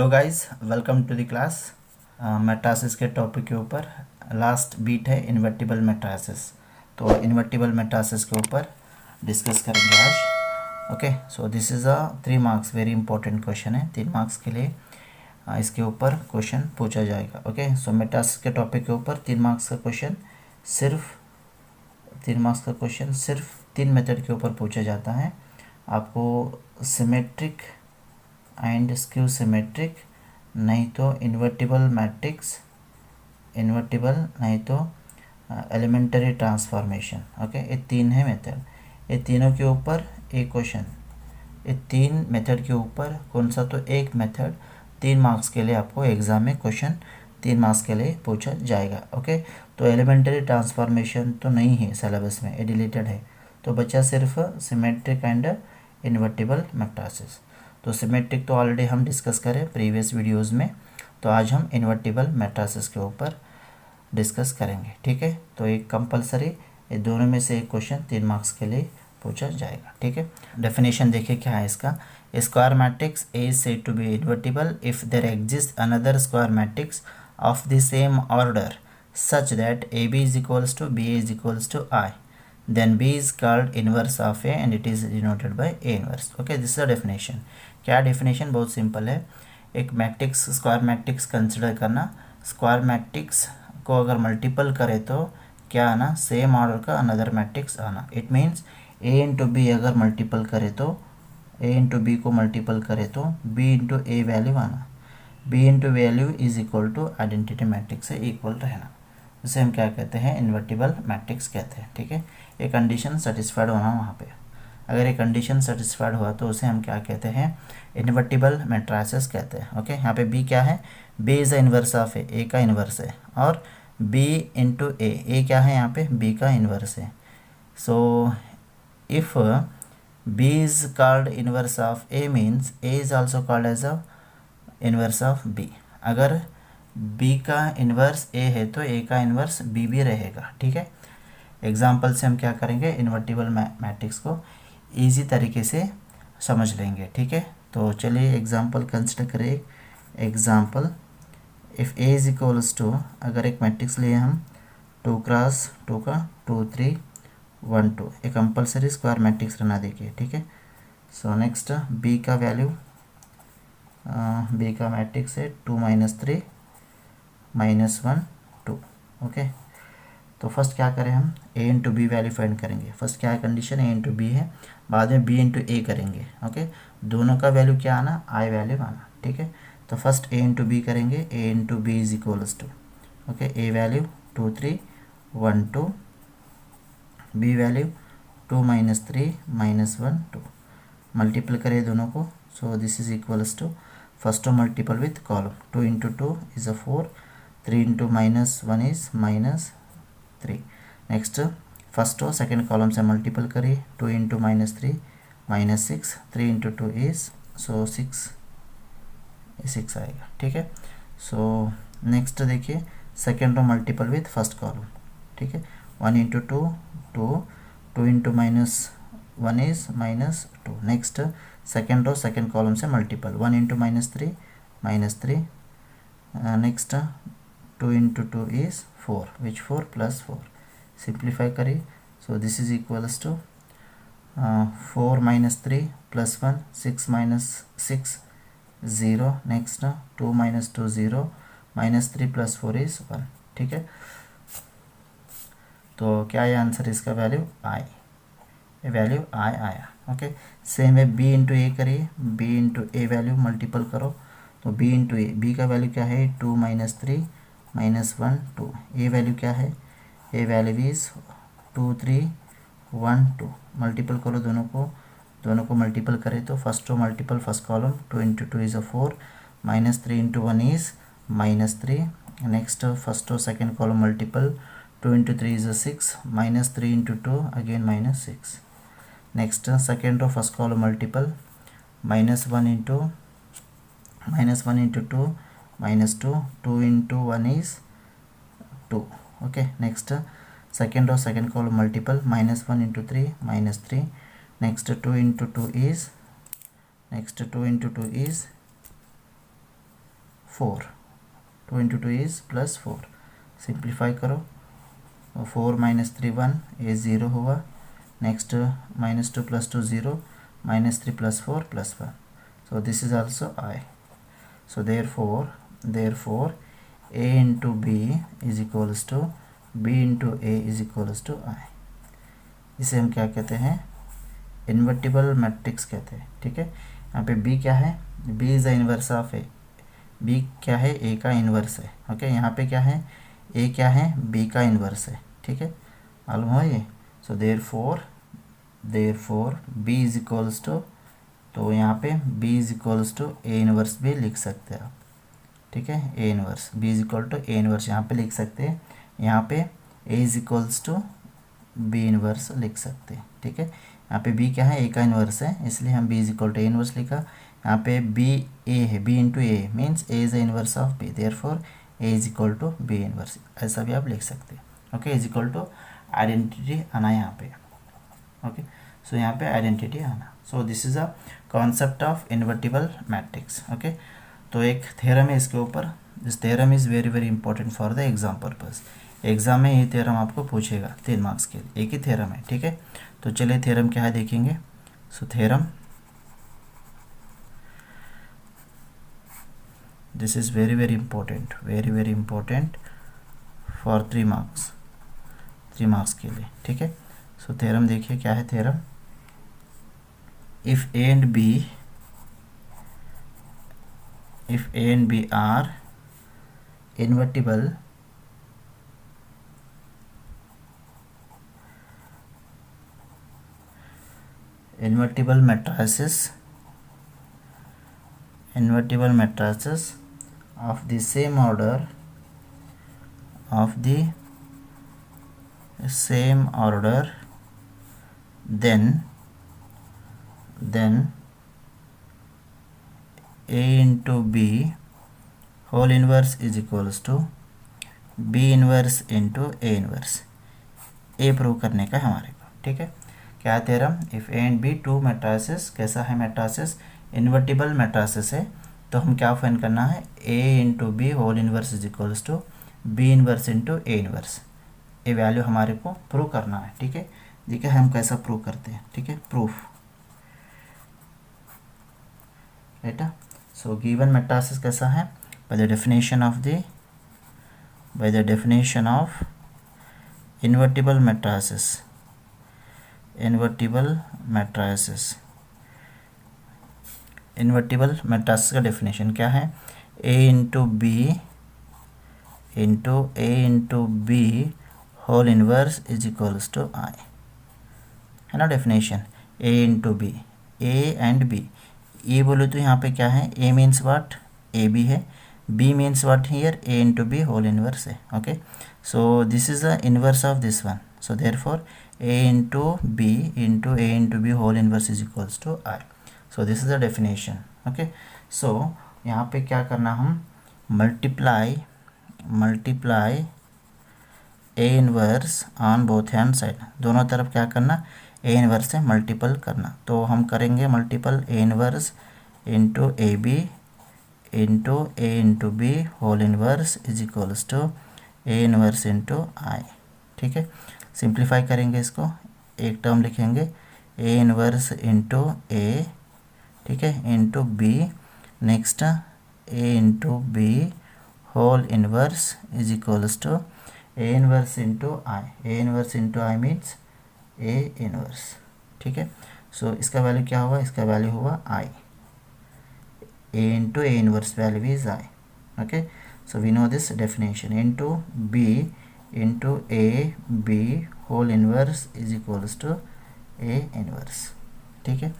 Guys, welcome to the class. Matrices के topic के ऊपर लास्ट बीट है इन्वर्टिबल मेट्रासिस। तो इन्वर्टिबल मेट्रासिस के ऊपर डिस्कस करेंगे आज। Okay, so this is a 3 marks very important question है। 3 मार्क्स के लिए इसके ऊपर क्वेश्चन पूछा जाएगा। ओके, सो मेट्रासिस के टॉपिक के ऊपर 3 मार्क्स का क्वेश्चन सिर्फ 3 मेथड के ऊपर पूछा जाता है। आपको सिमेट्रिक एंड स्क्यू सिमेट्रिक, नहीं तो इन्वर्टिबल मैट्रिक्स, नहीं तो एलिमेंटरी ट्रांसफॉर्मेशन। ओके, ये 3 है मेथड। ये तीनों के ऊपर एक क्वेश्चन, ये 3 मेथड के ऊपर कौन सा तो एक मेथड 3 मार्क्स के लिए आपको एग्ज़ाम में क्वेश्चन 3 मार्क्स के लिए पूछा जाएगा। ओके, तो एलिमेंटरी ट्रांसफॉर्मेशन तो नहीं है सिलेबस में, ये डिलीटेड है। तो बचा सिर्फ सिमेट्रिक एंड इन्वर्टिबल मैट्रिसेस। तो सिमेट्रिक तो ऑलरेडी हम डिस्कस करें प्रीवियस वीडियोस में, तो आज हम इन्वर्टिबल मैट्रिसेस के ऊपर डिस्कस करेंगे। ठीक है, तो एक कंपलसरी ये दोनों में से एक क्वेश्चन 3 मार्क्स के लिए पूछा जाएगा। ठीक है, डेफिनेशन देखिए क्या है इसका। Square matrix A is said to be invertible if there exist another square matrix of the same order such that AB is equals to BA is equals to I, then B is called inverse of A and it is denoted by A inverse. Okay, this is the definition. क्या definition बहुत simple है। एक matrix square matrix consider करना, square matrix को अगर multiple करे तो क्या आना, सेम ऑर्डर का अनदर मैट्रिक्स आना। It means A into B अगर मल्टीपल करे तो A इंटू बी को मल्टीपल करे तो B इंटू ए वैल्यू आना, B into value is equal to identity matrix से इक्वल रहना। इसे हम क्या कहते हैं, इन्वर्टिबल मैट्रिक्स कहते हैं। ठीक है, ये कंडीशन सेटिस्फाइड होना वहाँ पे। अगर ये कंडीशन सेटिस्फाइड हुआ तो उसे हम क्या कहते हैं, इन्वर्टिबल मैट्रिसेस कहते हैं। ओके, यहाँ पे बी क्या है, b is the inverse of a का इन्वर्स है, और बी इंटू ए क्या है यहाँ पे, बी का इन्वर्स है। So if B is called inverse of A means A is also called as a inverse of B. अगर बी का इन्वर्स ए है तो ए का इन्वर्स बी भी रहेगा। ठीक है, एग्जाम्पल से हम क्या करेंगे, इन्वर्टिबल मैट्रिक्स को इजी तरीके से समझ लेंगे। ठीक है, तो चलिए एग्जाम्पल कंसिडर करें। Example, if A is equals to, अगर एक मैट्रिक्स लिए हम 2 क्रॉस 2 का 2 3 1 2, एक कंपलसरी स्क्वायर मैट्रिक्स रहना देखिए। ठीक है, सो नेक्स्ट बी का वैल्यू, बी का मैट्रिक्स है 2 -3 -1 2। ओके, तो फर्स्ट क्या करें हम, ए इंटू बी वैल्यू फाइंड करेंगे। फर्स्ट क्या है कंडीशन, ए इंटू बी है, बाद में बी इंटू ए करेंगे। ओके, दोनों का वैल्यू क्या आना, आई वैल्यू आना। ठीक है, तो फर्स्ट ए इंटू बी करेंगे, a into b is equals to, okay, a value 2 3 1 2, b value 2 -3 -1 2, multiple करें दोनों को। So this is equals to, first row multiple with column, 2 into 2 is a 4, 3 into -1 is -3। Next first row second column से multiple करिए, 2 into -3 -6, 3 into 2 is 6 आएगा। ठीक है, so next देखिए second row multiple with first column. ठीक है, 1 into 2 2, 2 into -1 is -2। Next second row second column से multiple, 1 into -3 -3, next 2 into 2 is 4, which 4 + 4, simplify करिए। So this is equals to 4 -3 + 1 6 -6 0, next 2 -2 0, -3 + 4 is 1। ठीक है, तो क्या है आंसर इसका, वैल्यू आई, वैल्यू आई आया। ओके, सेम है बी इंटू ए करिए, B into A value multiple करो, तो बी इंटू ए, बी का वैल्यू क्या है 2 -3 -1 2, ए वैल्यू क्या है, ए वैल्यू इज 2 3 1 2, मल्टीपल करो दोनों को मल्टीपल करें तो first row multiple first column, 2 into 2 is a 4, -3 into 1 is -3, next first row second column multiple, 2 into 3 is a 6, -3 into 2 again -6, next second row first column multiple, -1 into 2 -2, 2 into 1 is 2। Okay, next second row second column multiple, -1 into 3 -3, next 2 into 2 is 2 4, 2 into 2 is +4। Simplify करो, 4 - 3 1, ये 0 हुआ। Next -2 + 2 0, -3 + 4 +1, so this is also I. So therefore A into B is equals to B into A is equals to I. इसे हम क्या कहते हैं, invertible matrix कहते हैं। ठीक है, यहाँ पे B क्या है, B is the inverse of A। B क्या है, A का इन्वर्स है। ओके, यहाँ पे क्या है, A क्या है, B का इन्वर्स है। ठीक है, मालूम हो ये। So therefore B is equals to, तो यहाँ पे B is equals to A inverse भी लिख सकते हैं आप। ठीक है, A inverse, B is equal to A inverse यहाँ पे लिख सकते हैं। यहाँ पे A is equals to B inverse लिख सकते हैं। ठीक है, यहाँ पे B क्या है, A का इन्वर्स है, इसलिए हम B is equal to A inverse लिखा। यहाँ पे B A है, B into A means A is the inverse of B, therefore A is equal to B inverse, ऐसा भी आप लिख सकते हैं। Okay, is equal to identity आना यहाँ पे। ओके, सो यहाँ पे आइडेंटिटी आना। So this is a concept of invertible matrix. Okay, तो एक थ्योरम है इसके ऊपर। This theorem is very very important for the exam purpose. Exam में ये थ्योरम आपको पूछेगा 3 मार्क्स के लिए, एक ही थ्योरम है। ठीक है, तो चलिए थ्योरम क्या है देखेंगे। So theorem, this is very very important for 3 marks के लिए। ठीक है, सो थ्योरम देखिए क्या है theorem. If A and B are invertible matrices of the same order then A into B whole inverse is equals to B inverse into A inverse। A prove करने का हमारे को। ठीक है, क्या है theorem, if A and B two matrices, कैसा है मैट्रिसेस, इन्वर्टिबल मैट्रिसेस है, तो हम क्या फाइंड करना है, A into B whole inverse is equals to B inverse into A inverse. ये वैल्यू हमारे को प्रूव करना है। ठीक है, देखिए हम कैसा प्रूव करते हैं। ठीक है, प्रूफ बेटा। सो गिवन मैट्रिसेस कैसा है, by the definition of invertible matrices का डेफिनेशन क्या है, A into B whole inverse is equals to I, है ना definition. A into b, A and B, a बोले तो यहाँ पे क्या है, A means what, a b है, B means what here, A into B whole inverse है। Okay, so this is the inverse of this one, so therefore A into B into A into B whole inverse is equals to I. So this is the definition. Okay. So यहाँ पे क्या करना, हम multiply A inverse on both hand side, दोनों तरफ क्या करना, A inverse से मल्टीपल करना। तो हम करेंगे multiple A inverse into AB into A into B whole inverse is equals to A inverse into I। ठीक है, सिंप्लीफाई करेंगे इसको, एक टर्म लिखेंगे A इन्वर्स इंटू A, ठीक है, into B, next A into B whole inverse is equals to A inverse into I। A inverse into I means A inverse. ठीक है, सो इसका वैल्यू क्या हुआ, इसका वैल्यू हुआ I, A into A inverse value is I। Okay, so we know this definition, into B into A B whole inverse is equals to A inverse. ठीक है,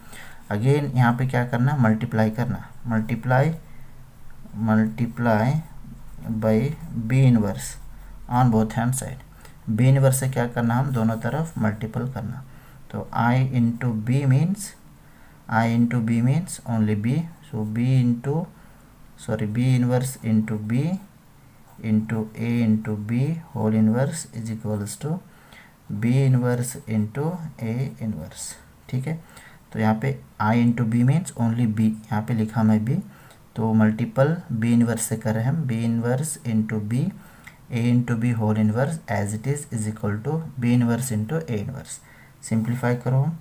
again यहाँ पे क्या करना, मल्टीप्लाई करना, multiply by B inverse on both hand side. B inverse से क्या करना, हम दोनों तरफ मल्टीपल करना। तो I into B means only B, सो B inverse into B into A into B whole inverse is equals to B inverse into A inverse. ठीक है, तो यहाँ पे I into B means only B, यहाँ पे लिखा मैं B, तो मल्टीपल बी इनवर्स से कर रहे हैं हम, b inverse into b a into B whole inverse as it is equal to b inverse into a inverse. Simplify करो हम,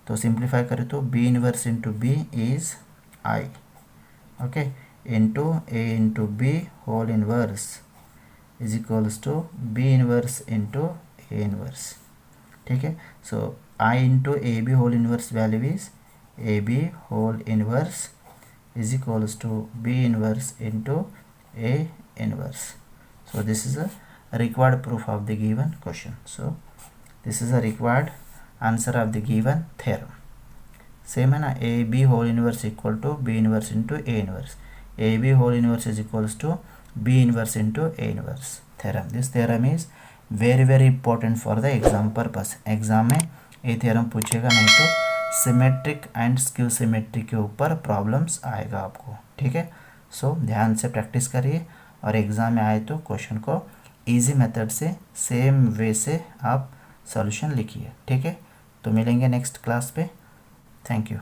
तो सिंप्लीफाई करें तो b inverse into b is I, okay, into a into B whole inverse is equals to b inverse into a inverse. ठीक है, so I into a b whole inverse value is a b whole inverse is equals to b inverse into a inverse. So this is a required proof of the given question. So this is a required answer of the given theorem. Same है ना, a b whole inverse equal to b inverse into a inverse, a b whole inverse is equals to b inverse into a inverse theorem. This theorem is very important for the exam purpose. Exam में ये theorem पूछेगा, नहीं तो symmetric and skew symmetric के ऊपर problems आएगा आपको। ठीक है, सो ध्यान से प्रैक्टिस करिए और एग्ज़ाम में आए तो क्वेश्चन को इजी मेथड से सेम वे से आप सॉल्यूशन लिखिए। ठीक है, तो मिलेंगे नेक्स्ट क्लास पे। Thank you.